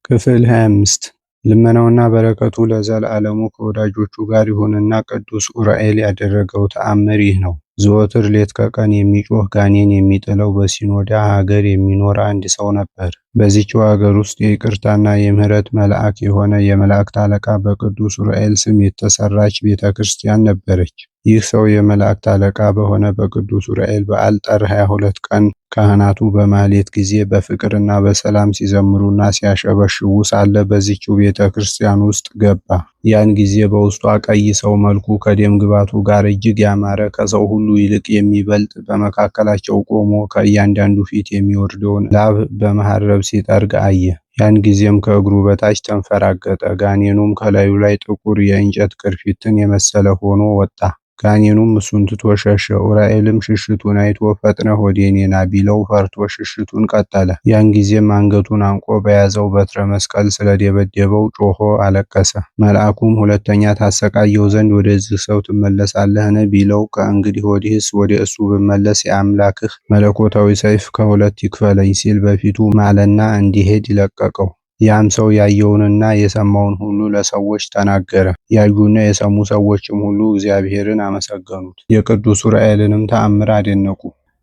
ክፍል 25 ልመናውና በረከቱ ለዘላለሙ ከወዳጆቹ ጋር ይሁንና ቅዱስ ዑራኤል ያደረገው ተአምር ይህ ነው። ዘወትር ሌት ከቀን የሚጮህ ጋኔን የሚጥለው በሲኖዳ ሀገር የሚኖር አንድ ሰው ነበር። በዚችው ሀገር ውስጥ የይቅርታና የምህረት መልአክ የሆነ የመላእክት አለቃ በቅዱስ ዑራኤል ስም የተሰራች ቤተ ክርስቲያን ነበረች። ይህ ሰው የመላእክት አለቃ በሆነ በቅዱስ ዑራኤል በዓል ጥር 22 ቀን ካህናቱ በማህሌት ጊዜ በፍቅርና በሰላም ሲዘምሩና ሲያሸበሽቡ ሳለ በዚችው ቤተ ክርስቲያን ውስጥ ገባ። ያን ጊዜ በውስጧ ቀይ ሰው መልኩ ከደም ግባቱ ጋር እጅግ ያማረ ከሰው ሁሉ ይልቅ የሚበልጥ በመካከላቸው ቆሞ ከእያንዳንዱ ፊት የሚወርደውን ላብ በመሐረብ ሲጠርግ አየ። ያን ጊዜም ከእግሩ በታች ተንፈራገጠ። ጋኔኑም ከላዩ ላይ ጥቁር የእንጨት ቅርፊትን የመሰለ ሆኖ ወጣ። ጋኔኑም እሱን ትቶ ሸሸ። ዑራኤልም ሽሽቱን አይቶ ፈጥነህ ወደ እኔ ና ቢለው ፈርቶ ሽሽቱን ቀጠለ። ያን ጊዜም አንገቱን አንቆ በያዘው በትረ መስቀል ስለደበደበው ጮሆ አለቀሰ። መልአኩም ሁለተኛ ታሰቃየው ዘንድ ወደዚህ ሰው ትመለሳለህን ቢለው ከእንግዲህ ወዲህስ ወደ እሱ ብመለስ የአምላክህ መለኮታዊ ሰይፍ ከሁለት ይክፈለኝ ሲል በፊቱ ማለና እንዲሄድ ለቀቀው። ያም ሰው ያየውንና የሰማውን ሁሉ ለሰዎች ተናገረ። ያዩና የሰሙ ሰዎችም ሁሉ እግዚአብሔርን አመሰገኑት። የቅዱስ ዑራኤልንም ተአምር አደነቁ።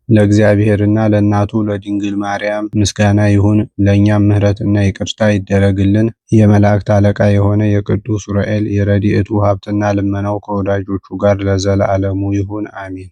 ለእግዚአብሔርና ለእናቱ ለድንግል ማርያም ምስጋና ይሁን፣ ለእኛም ምሕረትና ይቅርታ ይደረግልን። የመላእክት አለቃ የሆነ የቅዱስ ዑራኤል የረድኤቱ ሀብትና ልመናው ከወዳጆቹ ጋር ለዘላለሙ ይሁን አሜን።